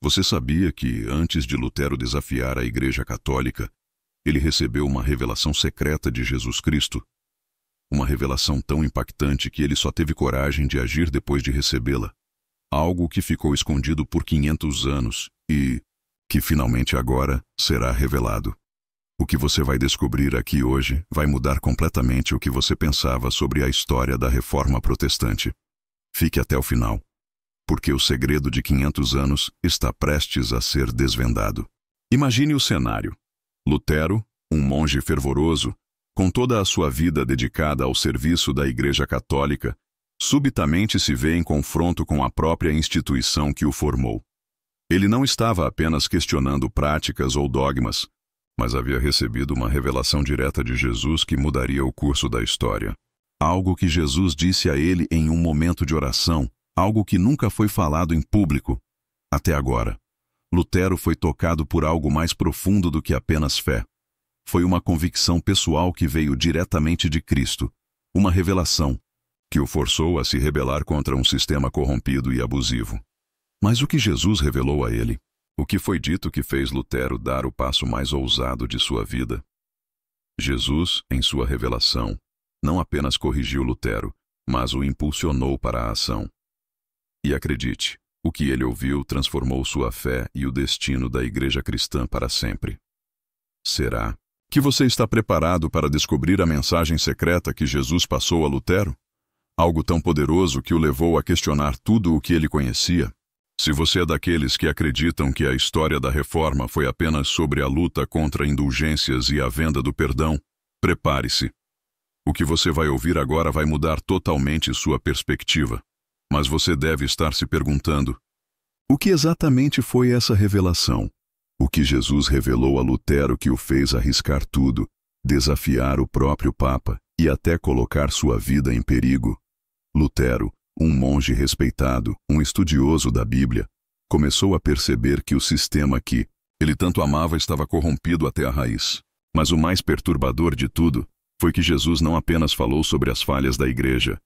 Você sabia que, antes de Lutero desafiar a Igreja Católica, ele recebeu uma revelação secreta de Jesus Cristo? Uma revelação tão impactante que ele só teve coragem de agir depois de recebê-la. Algo que ficou escondido por 500 anos e que finalmente agora será revelado. O que você vai descobrir aqui hoje vai mudar completamente o que você pensava sobre a história da Reforma Protestante. Fique até o final, porque o segredo de 500 anos está prestes a ser desvendado. Imagine o cenário. Lutero, um monge fervoroso, com toda a sua vida dedicada ao serviço da Igreja Católica, subitamente se vê em confronto com a própria instituição que o formou. Ele não estava apenas questionando práticas ou dogmas, mas havia recebido uma revelação direta de Jesus que mudaria o curso da história. Algo que Jesus disse a ele em um momento de oração, algo que nunca foi falado em público. Até agora, Lutero foi tocado por algo mais profundo do que apenas fé. Foi uma convicção pessoal que veio diretamente de Cristo, uma revelação que o forçou a se rebelar contra um sistema corrompido e abusivo. Mas o que Jesus revelou a ele? O que foi dito que fez Lutero dar o passo mais ousado de sua vida? Jesus, em sua revelação, não apenas corrigiu Lutero, mas o impulsionou para a ação. E acredite, o que ele ouviu transformou sua fé e o destino da Igreja Cristã para sempre. Será que você está preparado para descobrir a mensagem secreta que Jesus passou a Lutero? Algo tão poderoso que o levou a questionar tudo o que ele conhecia? Se você é daqueles que acreditam que a história da Reforma foi apenas sobre a luta contra indulgências e a venda do perdão, prepare-se. O que você vai ouvir agora vai mudar totalmente sua perspectiva. Mas você deve estar se perguntando: o que exatamente foi essa revelação? O que Jesus revelou a Lutero que o fez arriscar tudo, desafiar o próprio Papa e até colocar sua vida em perigo? Lutero, um monge respeitado, um estudioso da Bíblia, começou a perceber que o sistema que ele tanto amava estava corrompido até a raiz. Mas o mais perturbador de tudo foi que Jesus não apenas falou sobre as falhas da Igreja,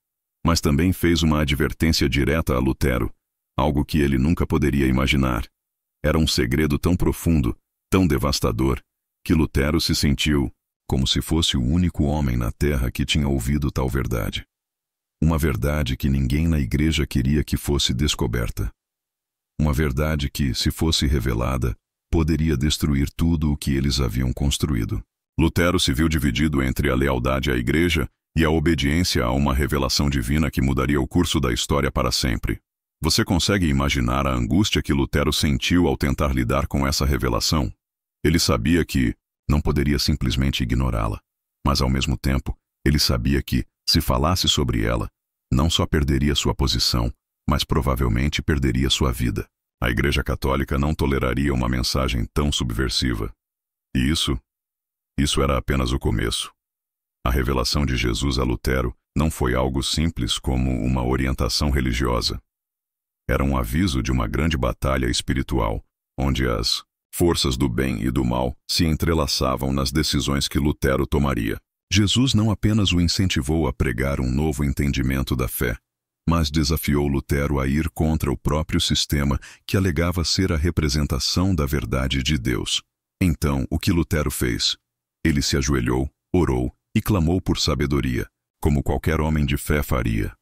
mas também fez uma advertência direta a Lutero, algo que ele nunca poderia imaginar. Era um segredo tão profundo, tão devastador, que Lutero se sentiu como se fosse o único homem na Terra que tinha ouvido tal verdade. Uma verdade que ninguém na Igreja queria que fosse descoberta. Uma verdade que, se fosse revelada, poderia destruir tudo o que eles haviam construído. Lutero se viu dividido entre a lealdade à Igreja e a obediência a uma revelação divina que mudaria o curso da história para sempre. Você consegue imaginar a angústia que Lutero sentiu ao tentar lidar com essa revelação? Ele sabia que não poderia simplesmente ignorá-la, mas ao mesmo tempo, ele sabia que, se falasse sobre ela, não só perderia sua posição, mas provavelmente perderia sua vida. A Igreja Católica não toleraria uma mensagem tão subversiva. E isso era apenas o começo. A revelação de Jesus a Lutero não foi algo simples como uma orientação religiosa. Era um aviso de uma grande batalha espiritual, onde as forças do bem e do mal se entrelaçavam nas decisões que Lutero tomaria. Jesus não apenas o incentivou a pregar um novo entendimento da fé, mas desafiou Lutero a ir contra o próprio sistema que alegava ser a representação da verdade de Deus. Então, o que Lutero fez? Ele se ajoelhou, orou e clamou por sabedoria, como qualquer homem de fé faria.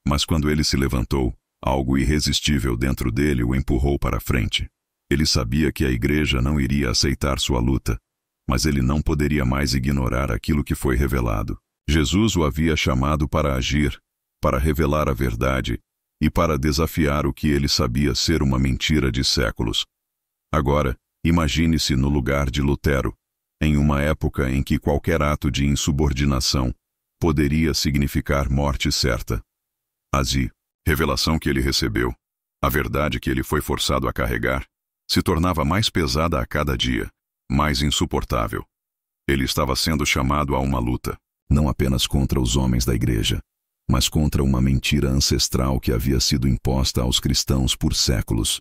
Mas quando ele se levantou, algo irresistível dentro dele o empurrou para a frente. Ele sabia que a Igreja não iria aceitar sua luta, mas ele não poderia mais ignorar aquilo que foi revelado. Jesus o havia chamado para agir, para revelar a verdade e para desafiar o que ele sabia ser uma mentira de séculos. Agora, imagine-se no lugar de Lutero, em uma época em que qualquer ato de insubordinação poderia significar morte certa. A revelação que ele recebeu, a verdade que ele foi forçado a carregar, se tornava mais pesada a cada dia, mais insuportável. Ele estava sendo chamado a uma luta, não apenas contra os homens da Igreja, mas contra uma mentira ancestral que havia sido imposta aos cristãos por séculos.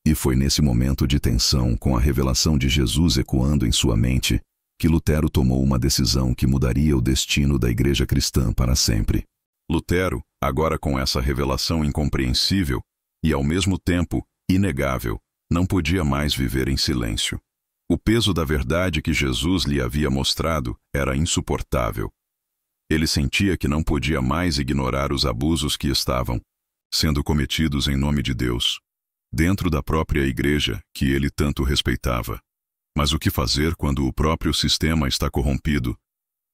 E foi nesse momento de tensão, com a revelação de Jesus ecoando em sua mente, que Lutero tomou uma decisão que mudaria o destino da Igreja cristã para sempre. Lutero, agora com essa revelação incompreensível e ao mesmo tempo inegável, não podia mais viver em silêncio. O peso da verdade que Jesus lhe havia mostrado era insuportável. Ele sentia que não podia mais ignorar os abusos que estavam sendo cometidos em nome de Deus, dentro da própria igreja que ele tanto respeitava. Mas o que fazer quando o próprio sistema está corrompido?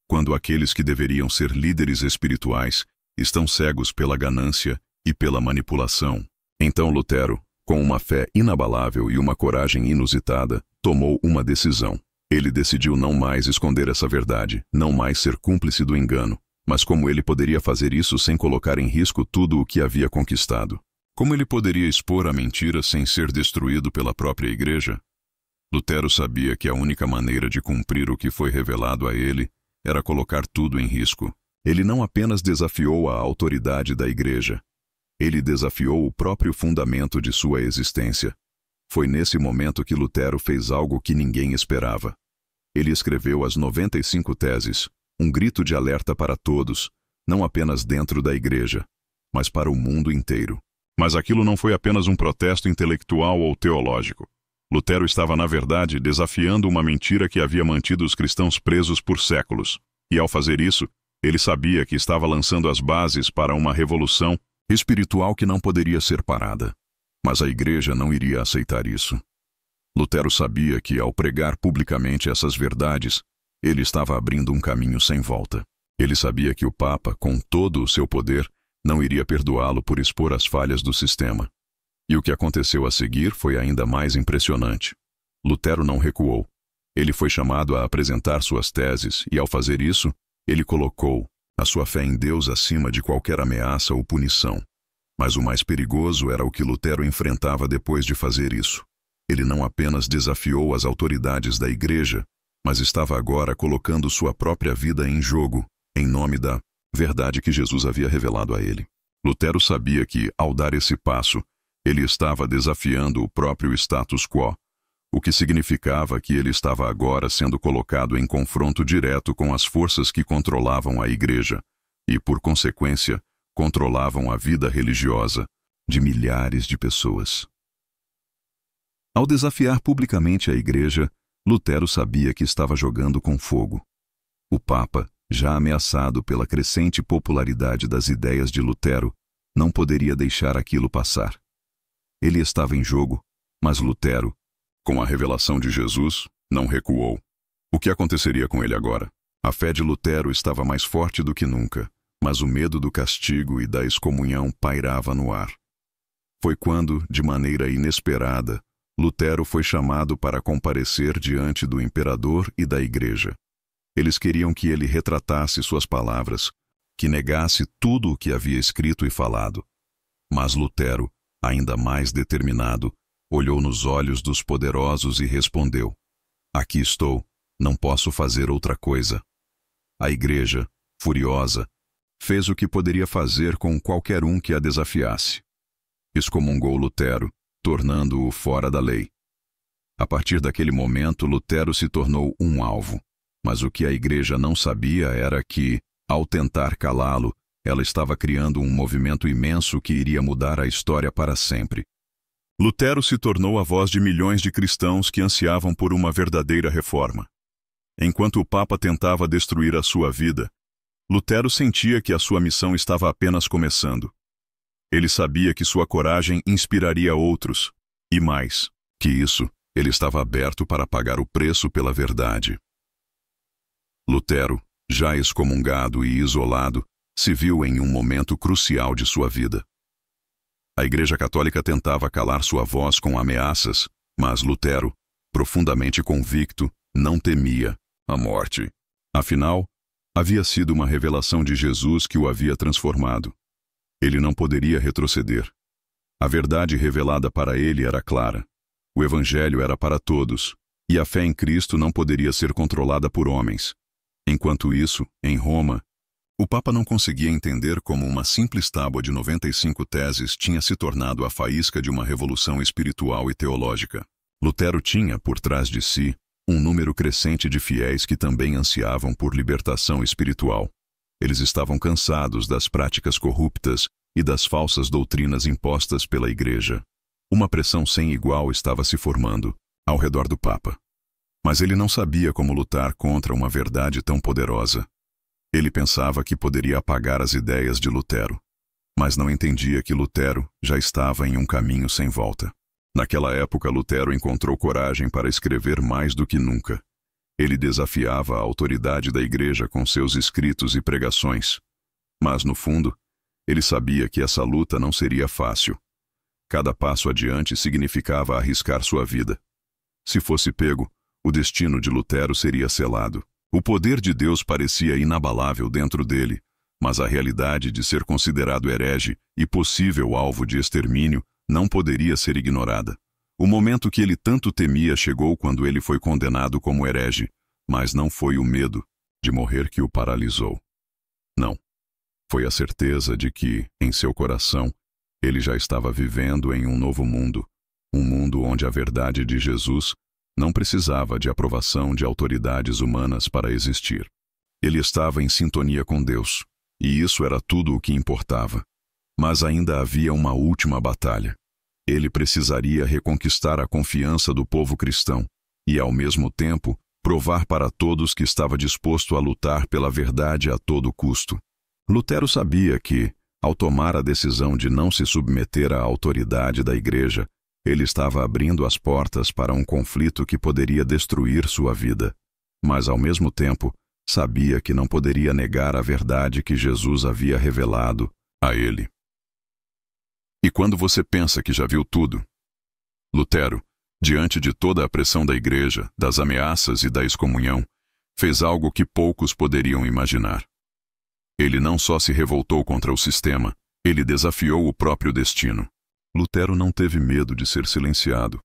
Quando aqueles que deveriam ser líderes espirituais estão cegos pela ganância e pela manipulação? Então Lutero, com uma fé inabalável e uma coragem inusitada, tomou uma decisão. Ele decidiu não mais esconder essa verdade, não mais ser cúmplice do engano. Mas como ele poderia fazer isso sem colocar em risco tudo o que havia conquistado? Como ele poderia expor a mentira sem ser destruído pela própria igreja? Lutero sabia que a única maneira de cumprir o que foi revelado a ele era colocar tudo em risco. Ele não apenas desafiou a autoridade da igreja, ele desafiou o próprio fundamento de sua existência. Foi nesse momento que Lutero fez algo que ninguém esperava. Ele escreveu as 95 teses, um grito de alerta para todos, não apenas dentro da igreja, mas para o mundo inteiro. Mas aquilo não foi apenas um protesto intelectual ou teológico. Lutero estava, na verdade, desafiando uma mentira que havia mantido os cristãos presos por séculos. E ao fazer isso, ele sabia que estava lançando as bases para uma revolução espiritual que não poderia ser parada. Mas a igreja não iria aceitar isso. Lutero sabia que, ao pregar publicamente essas verdades, ele estava abrindo um caminho sem volta. Ele sabia que o Papa, com todo o seu poder, não iria perdoá-lo por expor as falhas do sistema. E o que aconteceu a seguir foi ainda mais impressionante. Lutero não recuou. Ele foi chamado a apresentar suas teses e, ao fazer isso, ele colocou a sua fé em Deus acima de qualquer ameaça ou punição. Mas o mais perigoso era o que Lutero enfrentava depois de fazer isso. Ele não apenas desafiou as autoridades da igreja, mas estava agora colocando sua própria vida em jogo, em nome da verdade que Jesus havia revelado a ele. Lutero sabia que, ao dar esse passo, ele estava desafiando o próprio status quo, o que significava que ele estava agora sendo colocado em confronto direto com as forças que controlavam a igreja e, por consequência, controlavam a vida religiosa de milhares de pessoas. Ao desafiar publicamente a igreja, Lutero sabia que estava jogando com fogo. O Papa, já ameaçado pela crescente popularidade das ideias de Lutero, não poderia deixar aquilo passar. Ele estava em jogo, mas Lutero, com a revelação de Jesus, não recuou. O que aconteceria com ele agora? A fé de Lutero estava mais forte do que nunca, mas o medo do castigo e da excomunhão pairava no ar. Foi quando, de maneira inesperada, Lutero foi chamado para comparecer diante do imperador e da igreja. Eles queriam que ele retratasse suas palavras, que negasse tudo o que havia escrito e falado. Mas Lutero, ainda mais determinado, olhou nos olhos dos poderosos e respondeu: "Aqui estou, não posso fazer outra coisa." A igreja, furiosa, fez o que poderia fazer com qualquer um que a desafiasse. Excomungou Lutero, tornando-o fora da lei. A partir daquele momento, Lutero se tornou um alvo. Mas o que a igreja não sabia era que, ao tentar calá-lo, ela estava criando um movimento imenso que iria mudar a história para sempre. Lutero se tornou a voz de milhões de cristãos que ansiavam por uma verdadeira reforma. Enquanto o Papa tentava destruir a sua vida, Lutero sentia que a sua missão estava apenas começando. Ele sabia que sua coragem inspiraria outros, e mais que isso, ele estava aberto para pagar o preço pela verdade. Lutero, já excomungado e isolado, se viu em um momento crucial de sua vida. A Igreja Católica tentava calar sua voz com ameaças, mas Lutero, profundamente convicto, não temia a morte. Afinal, havia sido uma revelação de Jesus que o havia transformado. Ele não poderia retroceder. A verdade revelada para ele era clara. O Evangelho era para todos, e a fé em Cristo não poderia ser controlada por homens. Enquanto isso, em Roma, o Papa não conseguia entender como uma simples tábua de 95 teses tinha se tornado a faísca de uma revolução espiritual e teológica. Lutero tinha, por trás de si, um número crescente de fiéis que também ansiavam por libertação espiritual. Eles estavam cansados das práticas corruptas e das falsas doutrinas impostas pela igreja. Uma pressão sem igual estava se formando ao redor do Papa. Mas ele não sabia como lutar contra uma verdade tão poderosa. Ele pensava que poderia apagar as ideias de Lutero, mas não entendia que Lutero já estava em um caminho sem volta. Naquela época, Lutero encontrou coragem para escrever mais do que nunca. Ele desafiava a autoridade da Igreja com seus escritos e pregações. Mas, no fundo, ele sabia que essa luta não seria fácil. Cada passo adiante significava arriscar sua vida. Se fosse pego, o destino de Lutero seria selado. O poder de Deus parecia inabalável dentro dele, mas a realidade de ser considerado herege e possível alvo de extermínio não poderia ser ignorada. O momento que ele tanto temia chegou quando ele foi condenado como herege, mas não foi o medo de morrer que o paralisou. Não. Foi a certeza de que, em seu coração, ele já estava vivendo em um novo mundo, um mundo onde a verdade de Jesus não precisava de aprovação de autoridades humanas para existir. Ele estava em sintonia com Deus, e isso era tudo o que importava. Mas ainda havia uma última batalha. Ele precisaria reconquistar a confiança do povo cristão e, ao mesmo tempo, provar para todos que estava disposto a lutar pela verdade a todo custo. Lutero sabia que, ao tomar a decisão de não se submeter à autoridade da Igreja, ele estava abrindo as portas para um conflito que poderia destruir sua vida. Mas, ao mesmo tempo, sabia que não poderia negar a verdade que Jesus havia revelado a ele. E quando você pensa que já viu tudo? Lutero, diante de toda a pressão da Igreja, das ameaças e da excomunhão, fez algo que poucos poderiam imaginar. Ele não só se revoltou contra o sistema, ele desafiou o próprio destino. Lutero não teve medo de ser silenciado,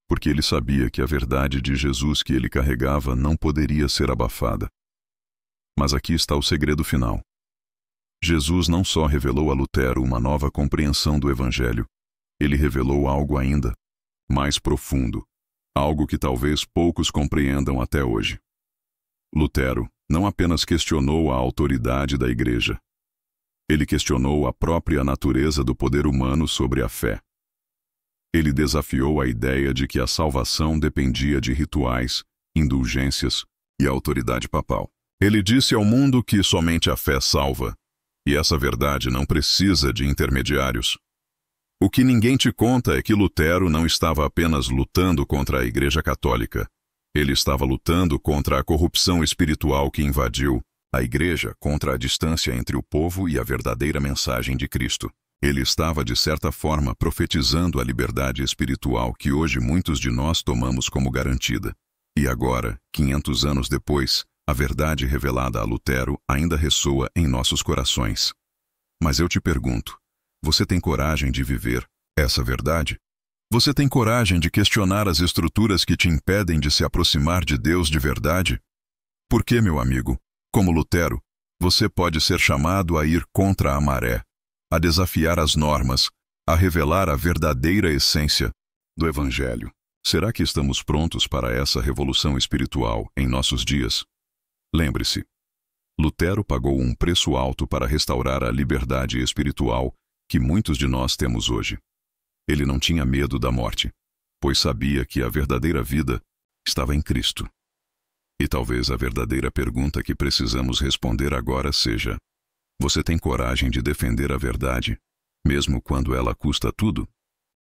porque ele sabia que a verdade de Jesus que ele carregava não poderia ser abafada. Mas aqui está o segredo final. Jesus não só revelou a Lutero uma nova compreensão do Evangelho, ele revelou algo ainda mais profundo, algo que talvez poucos compreendam até hoje. Lutero não apenas questionou a autoridade da Igreja. Ele questionou a própria natureza do poder humano sobre a fé. Ele desafiou a ideia de que a salvação dependia de rituais, indulgências e autoridade papal. Ele disse ao mundo que somente a fé salva, e essa verdade não precisa de intermediários. O que ninguém te conta é que Lutero não estava apenas lutando contra a Igreja Católica. Ele estava lutando contra a corrupção espiritual que invadiu a Igreja, contra a distância entre o povo e a verdadeira mensagem de Cristo. Ele estava, de certa forma, profetizando a liberdade espiritual que hoje muitos de nós tomamos como garantida. E agora, 500 anos depois, a verdade revelada a Lutero ainda ressoa em nossos corações. Mas eu te pergunto, você tem coragem de viver essa verdade? Você tem coragem de questionar as estruturas que te impedem de se aproximar de Deus de verdade? Porque, meu amigo, como Lutero, você pode ser chamado a ir contra a maré, a desafiar as normas, a revelar a verdadeira essência do Evangelho. Será que estamos prontos para essa revolução espiritual em nossos dias? Lembre-se, Lutero pagou um preço alto para restaurar a liberdade espiritual que muitos de nós temos hoje. Ele não tinha medo da morte, pois sabia que a verdadeira vida estava em Cristo. E talvez a verdadeira pergunta que precisamos responder agora seja: você tem coragem de defender a verdade, mesmo quando ela custa tudo?